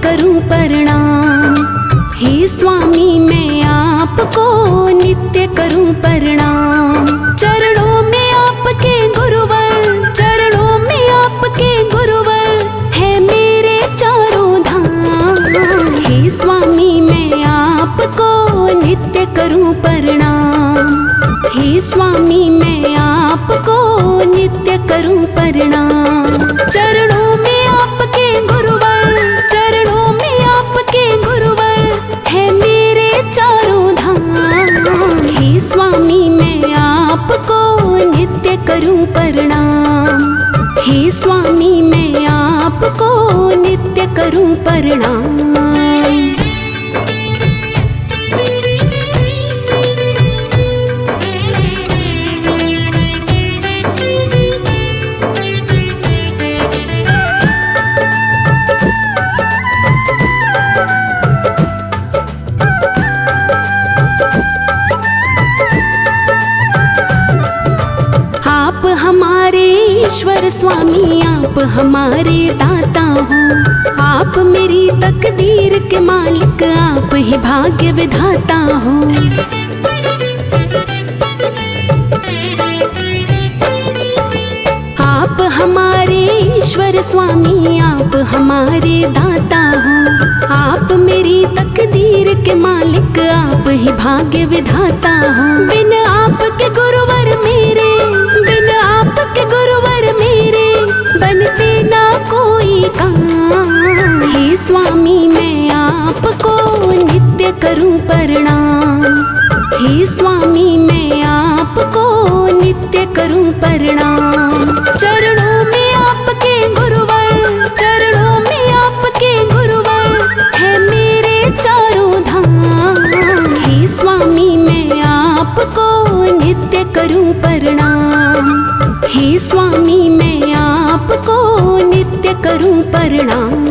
करूं प्रणाम। हे स्वामी मैं आपको नित्य करूं प्रणाम। चरणों में आपके गुरुवर, चरणों में आपके गुरुवर है मेरे चारों धाम। हे स्वामी मैं आपको नित्य करूं प्रणाम। हे स्वामी मैं आपको नित्य करूं प्रणाम। चरणों में आपके गुरुवर, चरणों में आपके गुरुवर है मेरे चारों धाम। हे स्वामी मैं आपको नित्य करूं प्रणाम। हे स्वामी मैं आपको नित्य करूं प्रणाम। आप हमारे ईश्वर स्वामी, आप हमारे दाता हो। आप मेरी तकदीर के मालिक, आप ही भाग्य विधाता हो। आप हमारे ईश्वर स्वामी, आप हमारे दाता हो। आप मेरी तकदीर के मालिक, आप ही भाग्य विधाता हो। बिन आपके गुरुवर मेरे, बिन आपके गुरुवर मेरे बनते ना कोई काम। हे स्वामी मैं आपको नित्य करूं प्रणाम। हे स्वामी मैं आपको नित्य करूं प्रणाम। चरणों में आपके गुरुवर, चरणों में आपके गुरुवर है मेरे चारों धाम। हे स्वामी मैं आपको नित्य करूं प्रणाम। हे स्वामी मैं आपको नित्य करूं प्रणाम।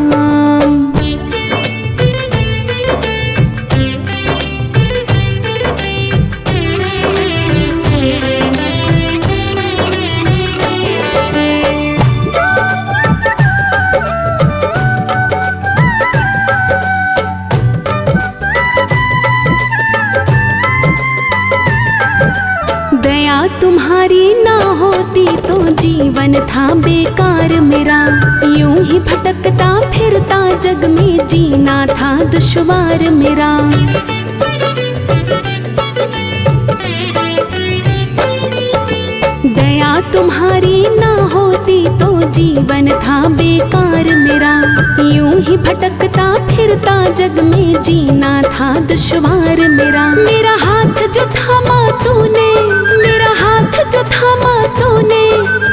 दया तुम्हारी ना होती तो जीवन था बेकार मेरा। यूं ही भटकता फिरता जग में जीना था दुश्वार मेरा। दया तुम्हारी ना होती तो जीवन था बेकार मेरा। यूं ही भटकता फिरता जग में जीना था दुश्वार मेरा। मेरा हाथ जो थामा तूने, मेरा हाथ जो थामा तूने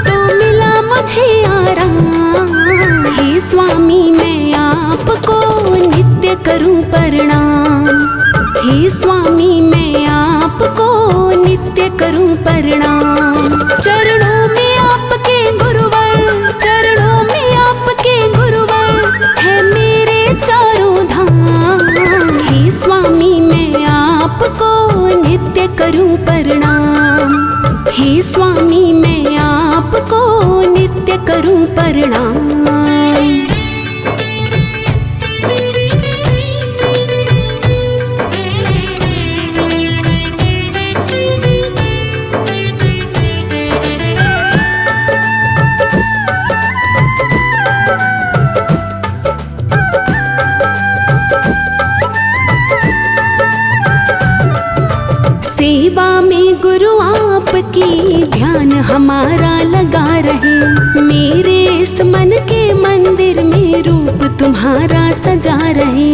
तो मिला मुझे आराम। हे स्वामी मैं आपको नित्य करूं प्रणाम। हे स्वामी मैं आपको नित्य करूं प्रणाम। चरणों में आपके गुरुवर, चरणों में आपके गुरुवर है मेरे चारों धाम। हे स्वामी मैं आपको नित्य करूं प्रणाम। हे स्वामी मैं आपको नित्य करूं प्रणाम। सेवा में गुरु आपकी ध्यान हमारा लगा रहे। मेरे इस मन के मंदिर में रूप तुम्हारा सजा रहे।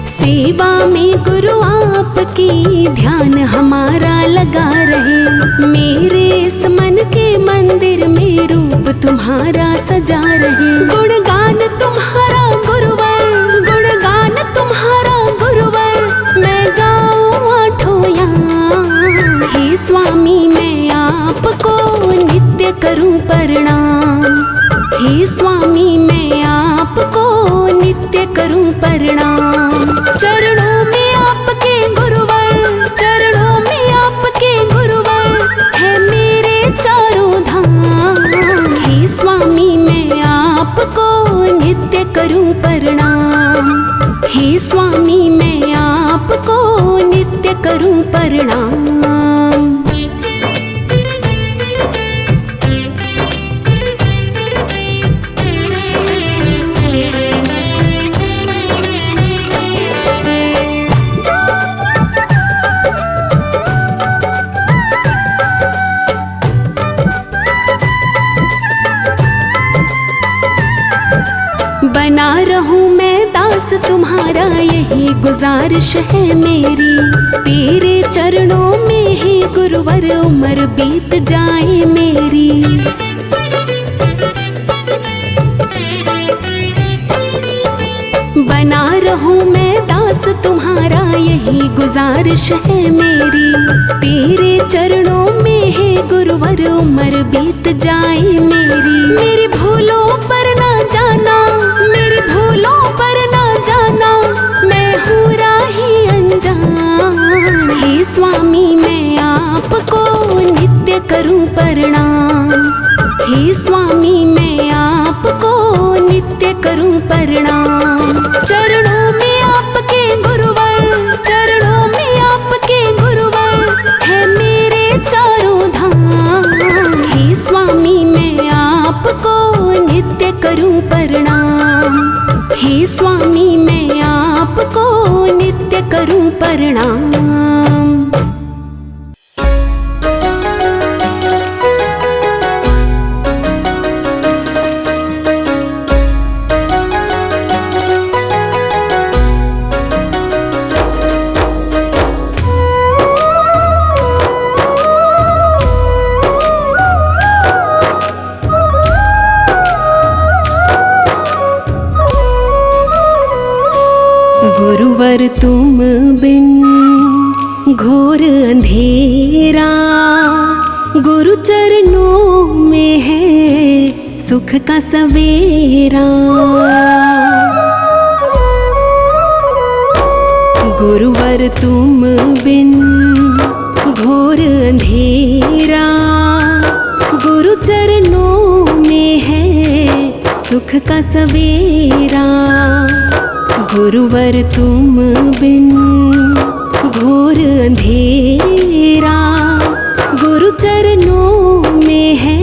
सेवा में गुरु आपकी ध्यान हमारा लगा रहे। मेरे इस मन के मंदिर में रूप तुम्हारा सजा रहे। गुणगान तुम्हारा गुरुवर, गुणगान तुम्हारा गुरुवर मैं गाऊं आठों याम। हे स्वामी मैं आपको नित्य करूं प्रणाम। हे स्वामी मैं आपको नित्य करूं प्रणाम। चरणों में आपके गुरुवर, चरणों में आपके गुरुवर है मेरे चारों धाम। प्रणाम। हे स्वामी मैं आपको नित्य करूं प्रणाम। बना रहूं मैं दास तुम्हारा, यही गुजारिश है मेरी। तेरे चरणों में ही गुरुवर उम्र बीत जाए मेरी। बना रहूं मैं दास तुम्हारा, यही गुजारिश है मेरी। तेरे चरणों में ही गुरुवर उम्र बीत जाए मेरी। मेरी भूलों पर ना जाना, मेरी भूलों पर ना जाना, मैं हूँ राही अनजान। हे स्वामी मैं आपको नित्य करूं प्रणाम। हे स्वामी मैं आपको नित्य करूं प्रणाम। चरणों में आपके गुरुवर, चरणों में आपके गुरुवर है मेरे चारों धाम। हे स्वामी मैं आपको नित्य करूं प्रणाम। हे स्वामी मैं आपको नित्य करूं प्रणाम। गुरुवर तुम बिन घोर अंधेरा, गुरु चरणों में है सुख का सवेरा। गुरुवर तुम बिन घोर अंधेरा, गुरु चरणों में है सुख का सवेरा। गुरुवर तुम बिन घोर अंधेरा, गुरु चरणों में है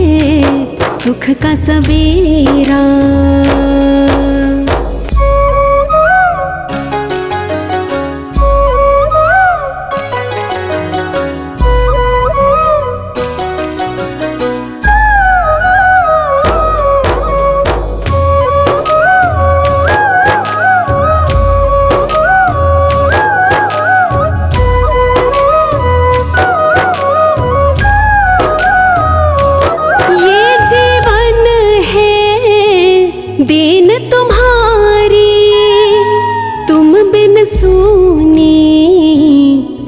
सुख का सवेरा। देन तुम्हारी तुम बिन सूनी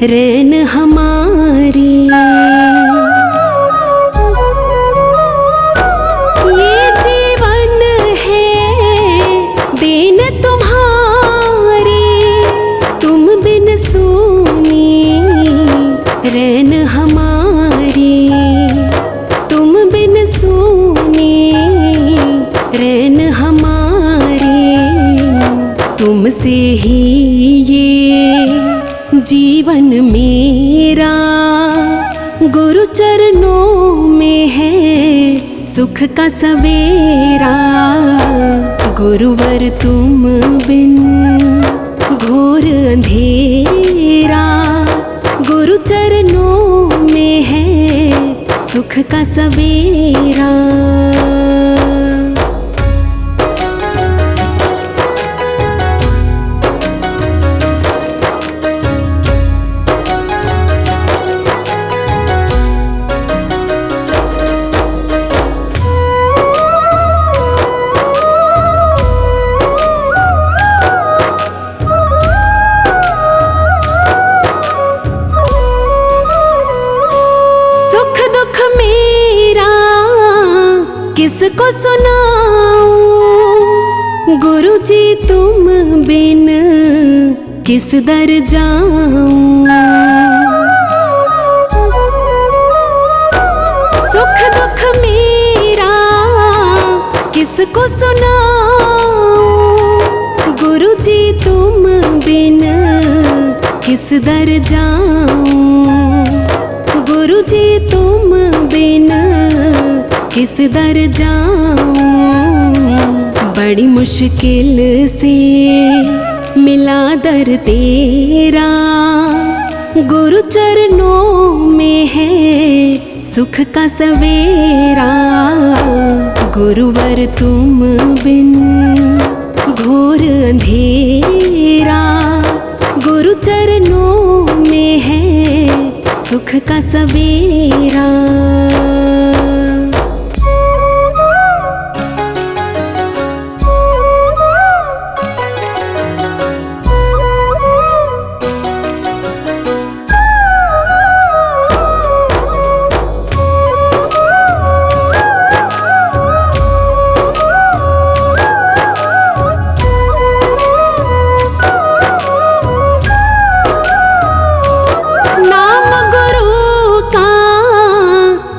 रैन हमारी। ये जीवन है देन तुम्हारी तुम बिन सूनी रैन हमारी। तुम बिन सूनी रैन हमारी। तुमसे ही ये जीवन मेरा, गुरु चरणों में है सुख का सवेरा। गुरुवर तुम बिन घोर अंधेरा, गुरु चरणों में है सुख का सवेरा। किसको सुनाऊं गुरु जी तुम बिन किस दर जाऊं। सुख दुख मेरा किसको सुनाऊं तुम बिन किस दर जाऊं, गुरु जी तुम बिन किस दर जाऊं। बड़ी मुश्किल से मिला दर तेरा, गुरु चरणों में है सुख का सवेरा। गुरुवर तुम बिन घोर अंधेरा, गुरु चरणों में है सुख का सवेरा।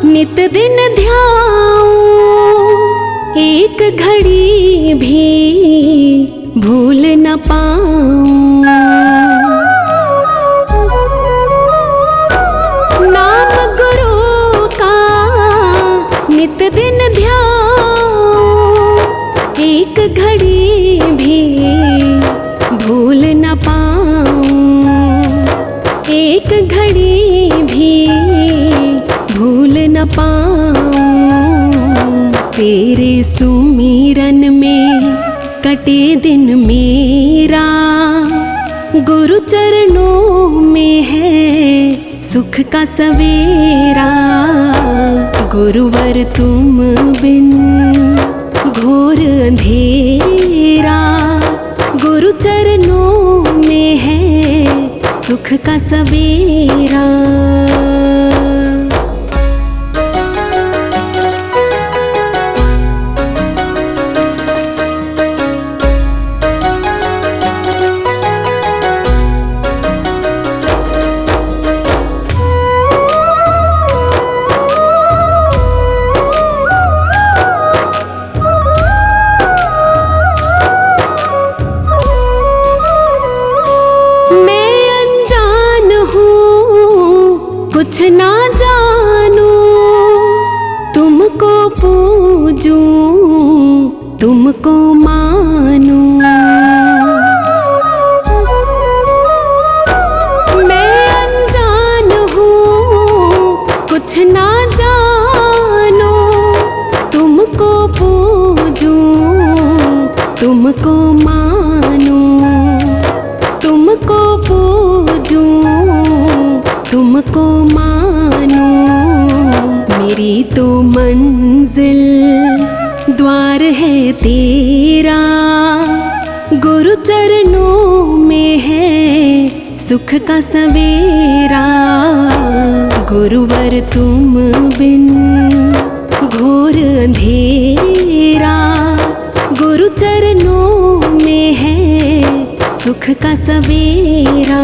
नित दिन ध्याऊं, एक घड़ी भी भूल न पाऊं। नाम गुरु का नित दिन ध्याऊं, एक घड़ी भी भूल न पाऊं। एक घड़ी भी भूल न पाऊं। तेरे सुमिरन में कटे दिन मेरा, गुरु चरणों में है सुख का सवेरा। गुरुवर तुम बिन घोर अंधेरा, गुरु चरणों में है सुख का सवेरा। कुछ ना जानू, तुमको पूजूं, तुमको मानूं। मैं अनजान हूँ, कुछ ना जानू, तुमको पूजूं, तुमको मानूं। तुमको पूजूं, तुमको मानूं। मेरी तो मंजिल द्वार है तेरा, गुरु चरणों में है सुख का सवेरा। गुरुवर तुम बिन घोर अंधेरा, गुरु चरणों में है सुख का सवेरा।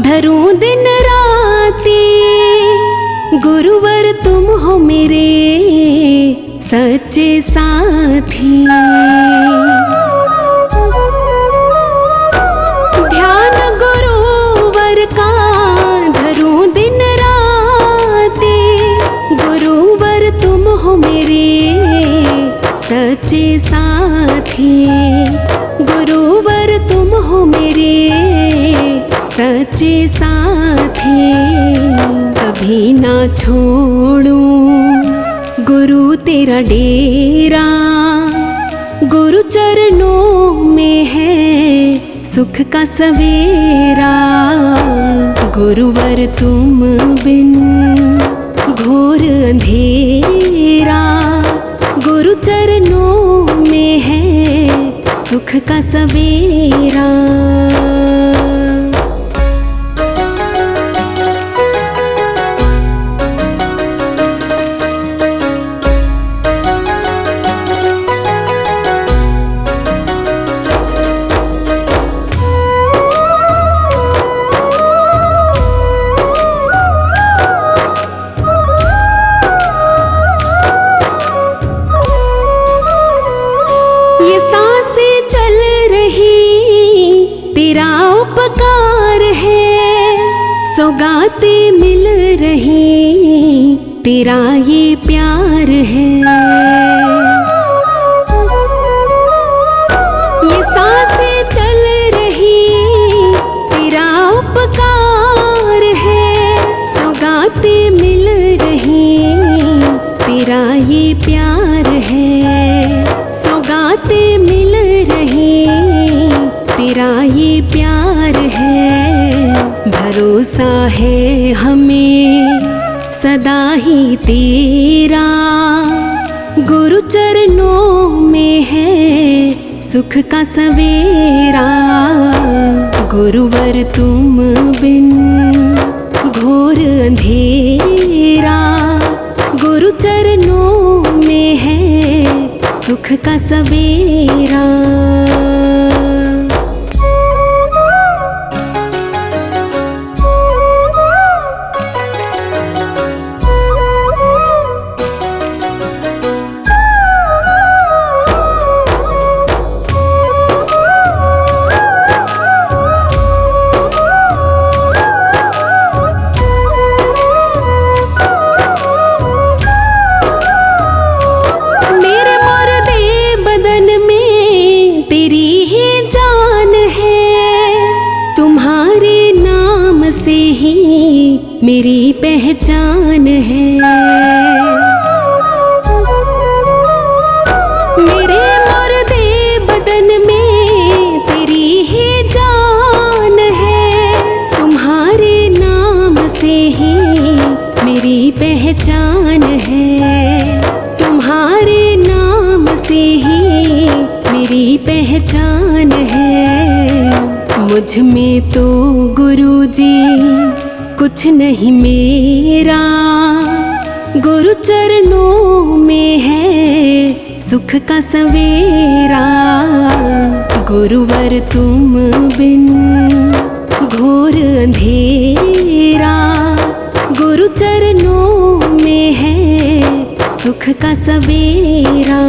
धरूं दिन राती, गुरुवर तुम हो मेरे सच्चे साथी। ध्यान गुरुवर का धरूं दिन राती, गुरुवर तुम हो मेरे सच्चे साथी। गुरुवर तुम हो मेरे सच्चे साथी। कभी ना छोड़ूं गुरु तेरा डेरा, गुरु चरणों में है सुख का सवेरा। गुरुवर तुम बिन घोर अंधेरा, गुरु चरणों में है सुख का सवेरा। उपकार है, सौगातें मिल रही, तेरा ये प्यार है। ये सांसें चल रही, तेरा उपकार है, सौगातें मिल रही, तेरा ये प्यार है। सौगातें मिल रही, तेरा ये प्यार है। भरोसा है हमें सदा ही तेरा, गुरु चरणों में है सुख का सवेरा। गुरुवर तुम बिन घोर अंधेरा, गुरु चरणों में है सुख का सवेरा। मेरी पहचान है, मेरे मुर्दे बदन में तेरी ही जान है। तुम्हारे नाम से ही मेरी पहचान है, तुम्हारे नाम से ही मेरी पहचान है। मुझ में तो गुरुजी कुछ नहीं मेरा, गुरु चरणों में है सुख का सवेरा। गुरुवर तुम बिन घोर अंधेरा, गुरु चरणों में है सुख का सवेरा।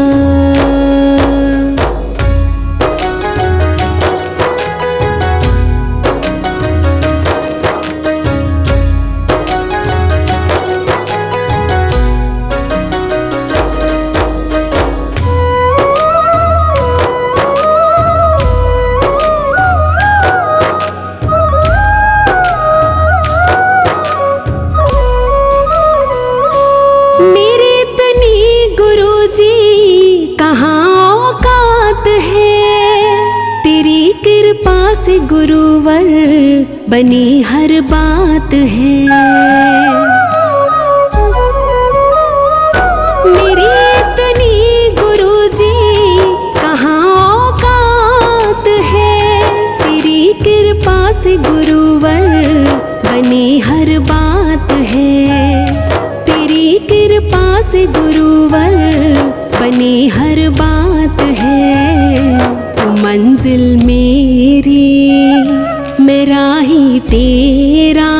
मेरी इतनी गुरुजी कहाँ औकात है, तेरी कृपा से गुरुवर बनी हर बात है। मेरी इतनी गुरुजी कहाँ औकात है, तेरी कृपा से गुरुवर बनी हर बात है। तेरी कृपा से गुरुवर बनी हर बात है। तू मंजिल मेरी मेरा ही तेरा,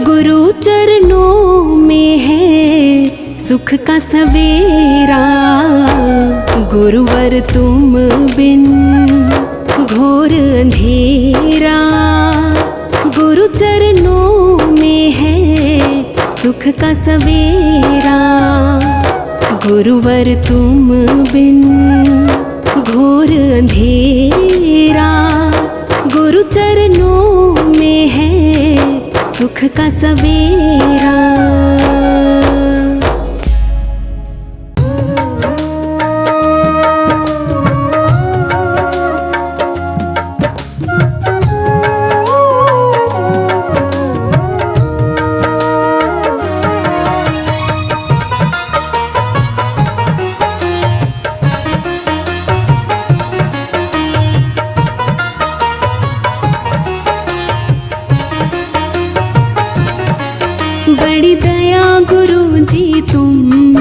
गुरु चरणों में है सुख का सवेरा। गुरुवर तुम बिन घोर अंधेरा, गुरु चरणों में है सुख का सवेरा। गुरुवर तुम बिन घोर अंधेरा, गुरु चरणों में है सुख का सवेरा। बड़ी दया गुरु जी तुम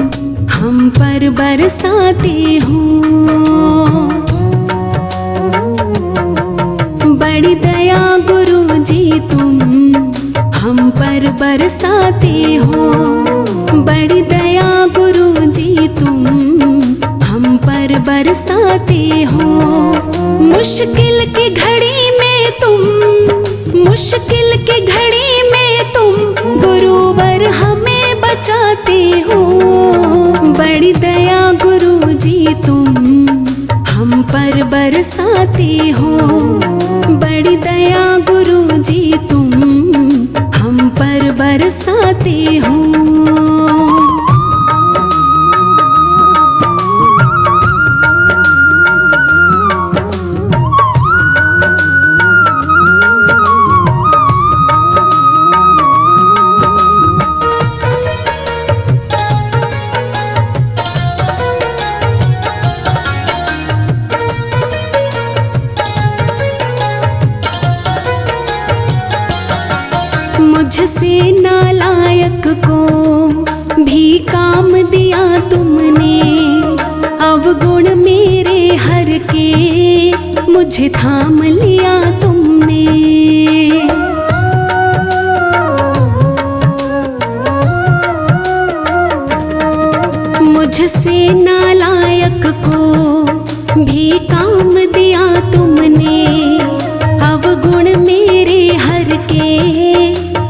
हम पर बरसाते हो, बड़ी दया गुरु जी तुम हम पर बरसाते हो। बड़ी दया गुरु जी तुम हम पर बरसाते हो। मुश्किल की घड़ी में तुम मुश्किल की घड़ी में तुम गुरुवर हमें बचाते हो। बड़ी दया गुरु जी तुम हम पर बरसाते हो। बड़ी दया गुरु जी तुम हम पर बरसाते हो। मुझसे नालायक को भी काम दिया तुमने। अवगुण मेरे हर के मुझे थाम लिया तुमने। मुझसे नालायक को भी काम दिया तुमने। अवगुण मेरे हर के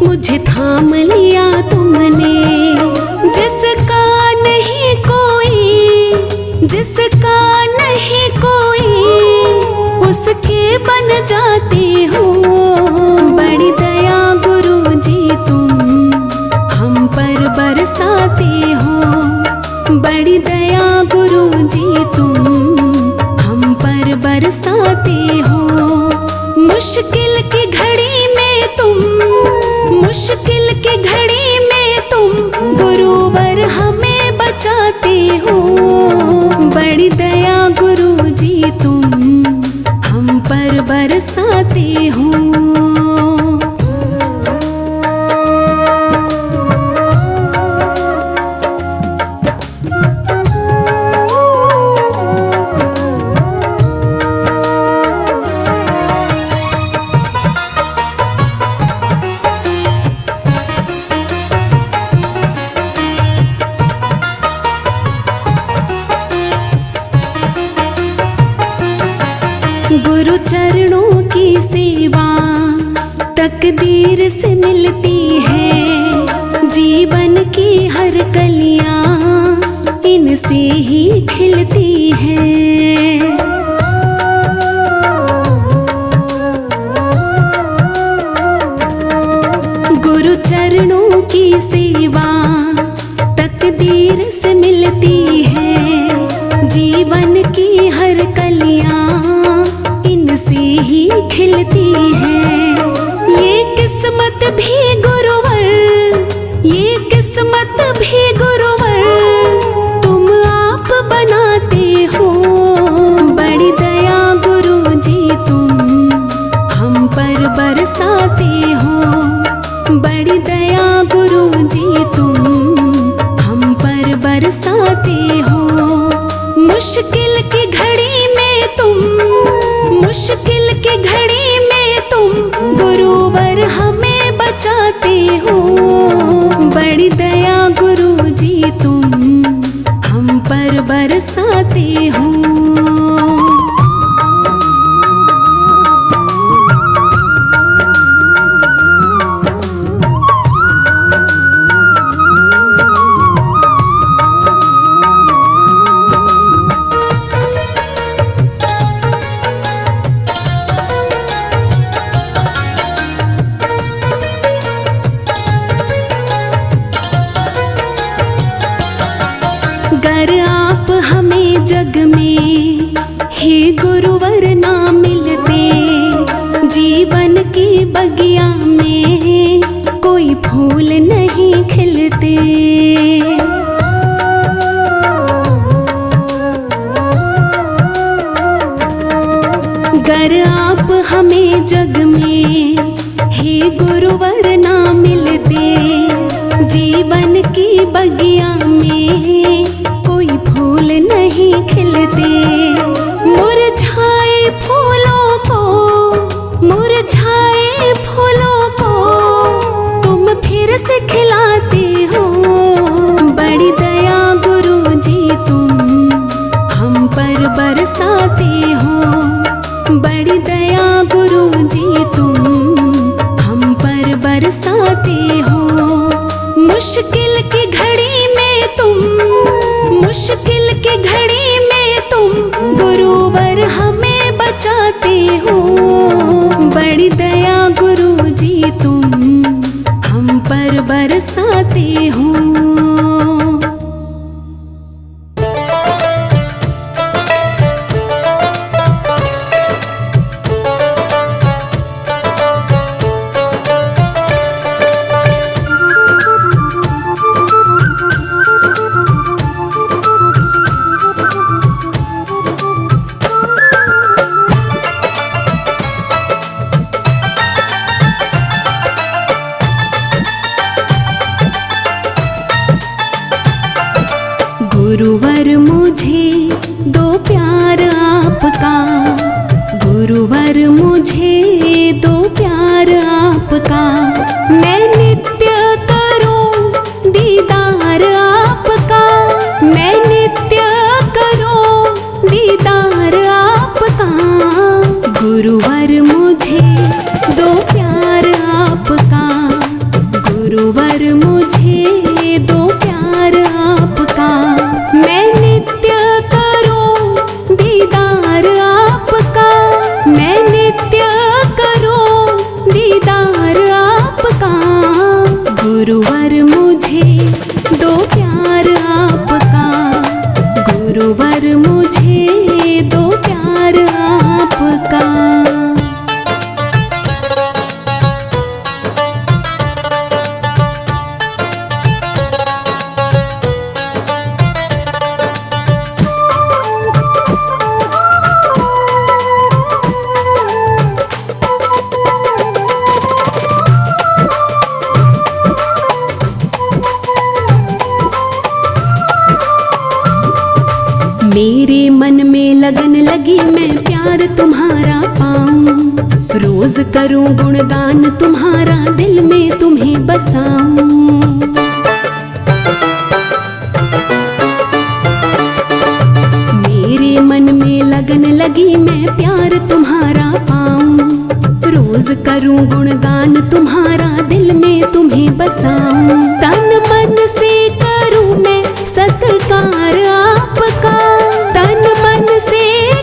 मुझे थाम लिया तुमने। जिसका नहीं कोई, जिसका नहीं कोई, उसके बन जाते हो। बड़ी दया गुरु जी तुम हम पर बरसाते हो। बड़ी दया गुरु जी तुम हम पर बरसाते हो। मुश्किल की घड़ी में तुम, मुश्किल की घड़ी में तुम गुरुवर हमें बचाते हो। बड़ी दया गुरु जी तुम हम पर बरसाते हो। गुरु चरणों की सेवा तकदीर से मिलती है। जीवन की हर कलियां इनसे ही खिलती है। गुरु चरणों की सेवा तकदीर से मिलती है। जीवन की हर कलियां इनसे ही खिलती है। ये किस्मत भी गुरुवर, ये किस्मत भी गुरुवर तुम आप बनाते हो। बड़ी दया गुरु जी तुम हम पर बरसाते हो। बड़ी दया गुरु जी तुम हम पर बरसाते हो। मुश्किल की घड़ी में तुम, मुश्किल की घड़ी में तुम गुरुवर हमें बचाते हो। बड़ी दया गुरु जी तुम हम पर बरसाते हो। अगर आप हमें जग में हे गुरुवर ना मिलते, जीवन की बगिया में कोई फूल नहीं खिलते। अगर आप हमें जग में हे गुरुवर ना मिलते, जीवन की बगिया में कोई फूल नहीं खिलते। मुरझाए फूलों को, मुरझाए फूलों को तुम फिर से खिलाते हो। बड़ी दया गुरु जी तुम हम पर बरसाते हो। बड़ी दया गुरु जी तुम मुश्किल की घड़ी में तुम गुरुवर हमें बचाते हो। बड़ी दया गुरु जी तुम हम पर बरसाते हो। गुरुवर मुझे दो प्यार आपका, गुरुवर मुझे दो प्यार आपका। मैं नित्य करूं दीदार आपका, मैं नित्य करूं दीदार आपका। गुरुवर मुझे दो प्यार आपका, गुरुवर मुझे दो प्यार आपका। मैं नित्य करूं दीदार आपका, मैं नित्य करूं दीदार आपका। गुरुवर मुझे दो प्यार आपका, गुरुवर मुझे दो प्यार आपका। मेरे मन में लगन लगी मैं प्यार तुम्हारा पाऊं। रोज करूं गुणगान तुम्हारा, दिल में तुम्हें बसाऊं। मेरे मन में लगन लगी मैं प्यार तुम्हारा पाऊं। रोज करूं गुणगान तुम्हारा, दिल में तुम्हें बसाऊं। तन मन से करूं मैं सत्कार आपका, तन मन से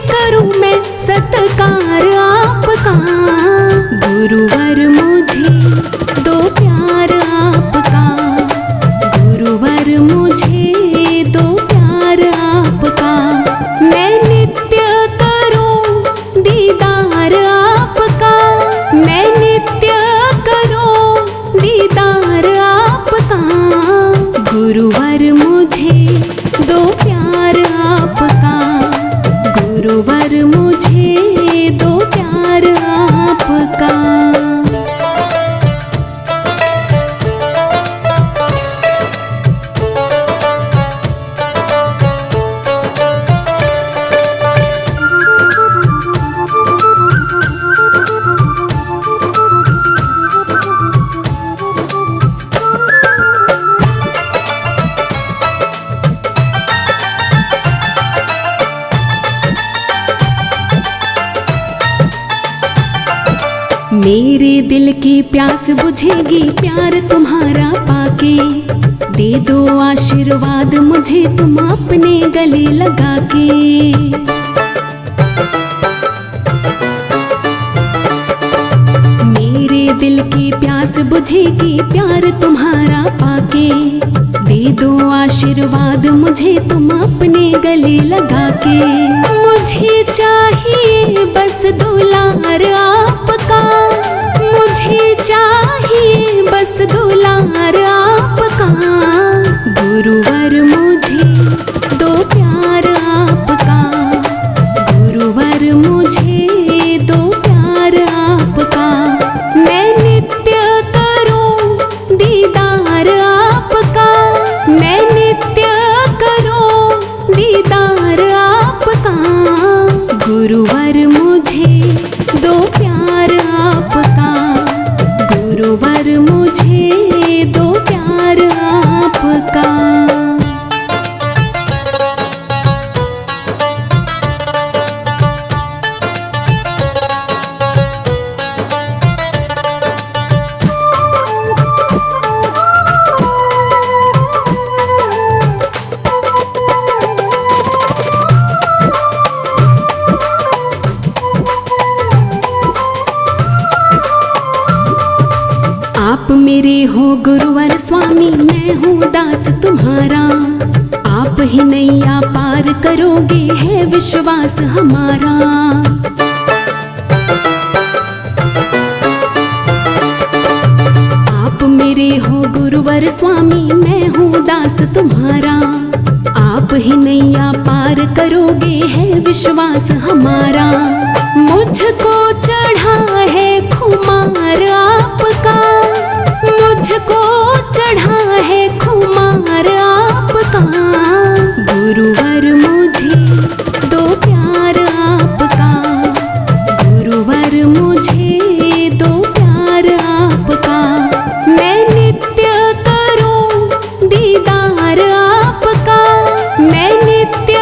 करूं मैं सत्कार आपका। गुरुवर मुझे दो प्यार आपका, गुरुवर मुझे दो प्यार आपका। मैं नित्य करूं दीदार आपका, मैं नित्य करूं दीदार आपका। गुरुवर मुझे दो प्यार आपका, गुरुवर मुझे दो प्यार आपका। मेरे दिल की प्यास बुझेगी प्यार तुम्हारा पाके। दे दो आशीर्वाद मुझे तुम अपने गले लगा के। मेरे दिल की प्यास बुझेगी प्यार तुम्हारा पाके। दे दो आशीर्वाद मुझे तुम अपने गले लगा के। मुझे चाहिए बस दुलार आपका, मुझे चाहिए बस दुलार आपका। गुरुवर मुझे दो प्यार आपका, गुरुवर मुझे दो प्यार आपका। मैं नित्य करूं दीदार आपका, मैं नित्य करूं दीदार आपका। गुरुवर मुझे दो प्यार आपका, गुरुवर मुझे दो प्यार आपका। आप मेरे हो गुरुवर स्वामी, मैं हूँ दास तुम्हारा। आप ही नैया पार करोगे है विश्वास हमारा। आप मेरे हो गुरुवर स्वामी, मैं हूँ दास तुम्हारा। आप ही नैया पार करोगे है विश्वास हमारा। मुझको चढ़ा है खुमार आपका, मुझको चढ़ा है खुमार आपका। गुरुवर मुझे दो प्यार आपका, गुरुवर मुझे दो प्यार आपका। मैं नित्य करूं दीदार आपका, मैं नित्य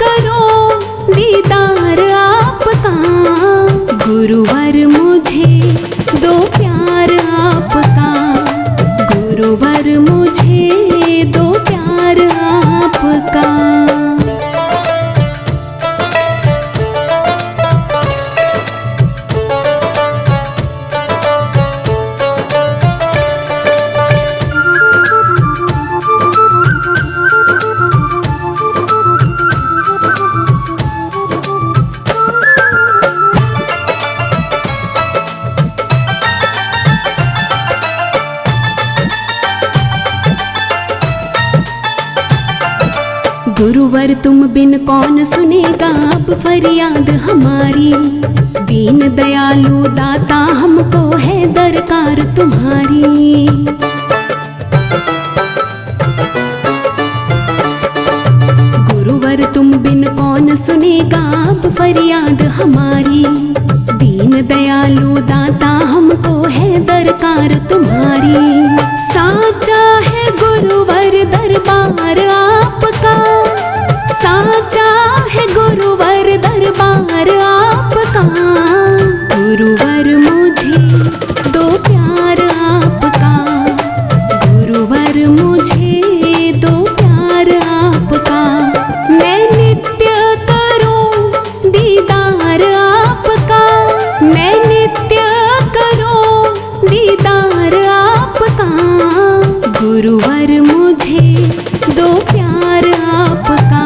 करूं दीदार आपका। गुरुवर मुझे दो प्यार आपका, गुरुवर मुझे दो प्यार आपका। गुरुवर तुम बिन कौन सुनेगा अब फरियाद हमारी। दीन दयालु दाता हमको है दरकार तुम्हारी। गुरुवर तुम बिन कौन सुनेगा अब फरियाद हमारी। दीन दयालु दाता हमको है दरकार तुम्हारी। साचा है गुरुवर दरबार आपका, साचा है गुरुवर दरबार आपका। गुरुवर मुझे दो प्यार आपका, गुरुवर मुझे दो प्यार आपका। मैं नित्य करूं दीदार आपका, मैं नित्य करूं दीदार आपका। गुरुवर मुझे दो प्यार आपका,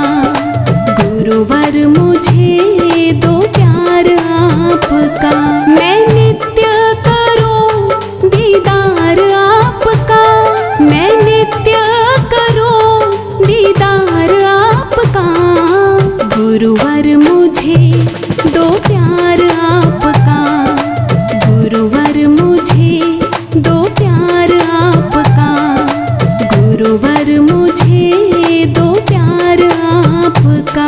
गुरुवर मुझे दो प्यार आपका। मैं नित्य करूं दीदार आपका, मैं नित्य करूं दीदार आपका। गुरुवर मुझे दो प्यार आपका, गुरुवर मुझे दो प्यार आपका। गुरुवर मुझे दो प्यार आपका।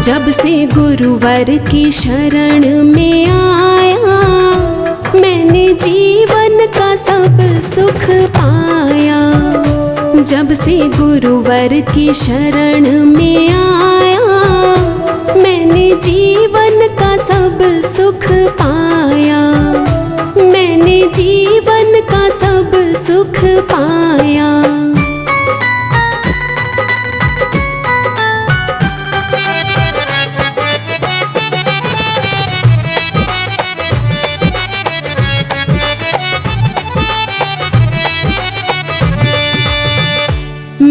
जब से गुरुवर की शरण में आया, मैंने जीवन का सब सुख पाया। जब से गुरुवर की शरण में आया, मैंने जीवन का सब सुख पाया। मैंने जीवन का सब सुख पाया।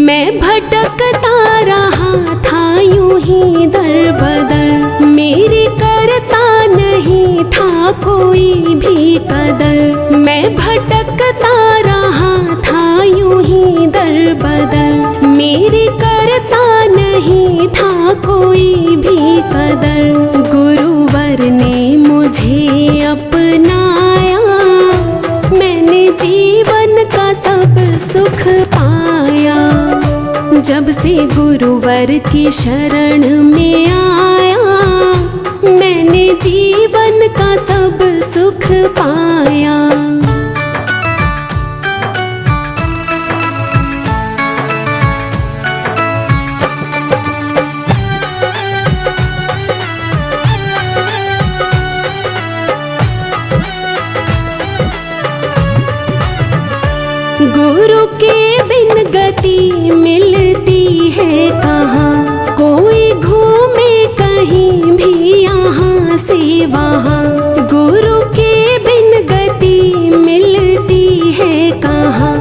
मैं भटकता रहा था यूं ही दर बदर, मेरी करता नहीं था कोई भी कदर। मैं भटकता रहा था यूं ही दर बदर, मेरी करता नहीं था कोई भी कदर। गुरुवर ने मुझे अपनाया, मैंने जीवन का सब सुख पाया। जब से गुरुवर की शरण में आया, मैंने जीवन का सब सुख पाया। वहाँ। गुरु के बिन गति मिलती है कहाँ,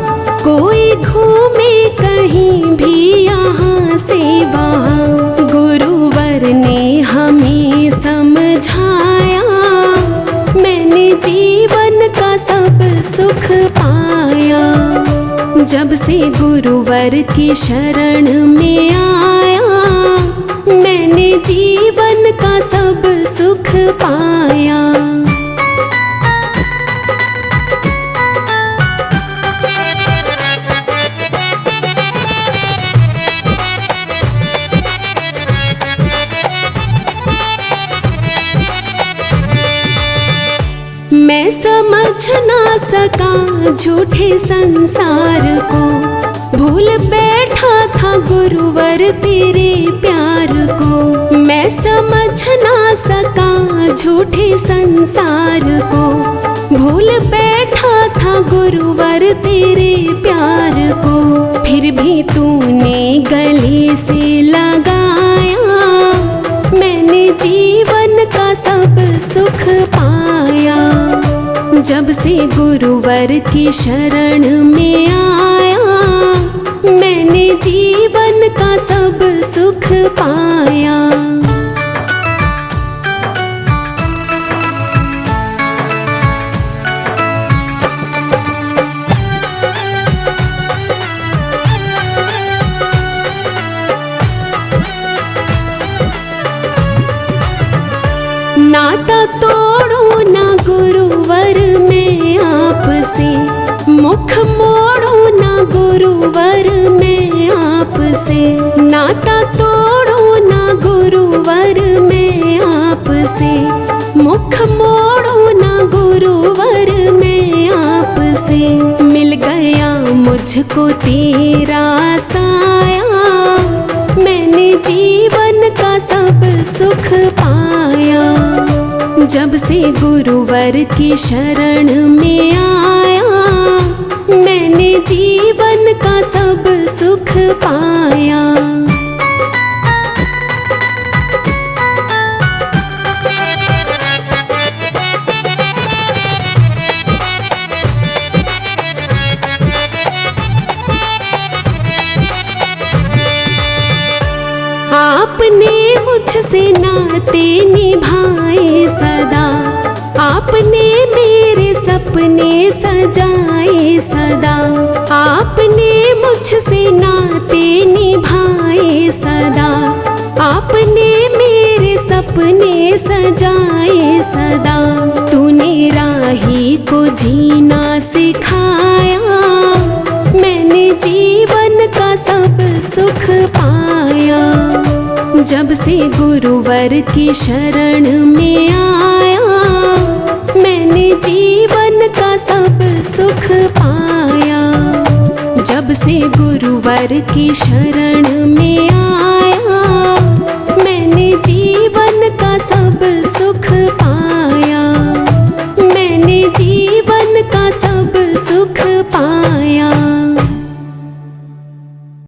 कोई घूमे कहीं भी यहाँ से वहाँ। गुरुवर ने हमें समझाया, मैंने जीवन का सब सुख पाया। जब से गुरुवर की शरण में आया, मैंने जीवन का सब सुख पाया। मैं समझ ना सका झूठे संसार को, भूल बैठा था गुरुवर तेरे प्यार को। मैं समझ ना सका झूठे संसार को, भूल बैठा था गुरुवर तेरे प्यार को। फिर भी तूने गले से लगाया, मैंने जीवन का सब सुख पाया। जब से गुरुवर की शरण में आया, मैंने जीवन का सब सुख पाया। नाता तोड़ो ना गुरुवर मैं आपसे, मुख मोड़ो ना गुरुवर मैं आपसे। नाता तोड़ो ना गुरुवर मैं आपसे, मुख मोड़ो ना गुरुवर मैं आपसे। मिल गया मुझको तेरा साया, मैंने जीवन का सब सुख पाया। जब से गुरुवर की शरण में आया, मैंने जीवन का सब सुख पाया। आपने मुझसे नाते निभाए सदा, आपने मेरे सपने सजाए सदा। आपने मुझसे नाते निभाए सदा, आपने मेरे सपने सजाए सदा। तूने राही को जीना सिखाया, मैंने जीवन का सब सुख पाया। जब से गुरुवर की शरण में आया, मैंने जीवन का सब सुख पाया। जब से गुरुवर की शरण में आया,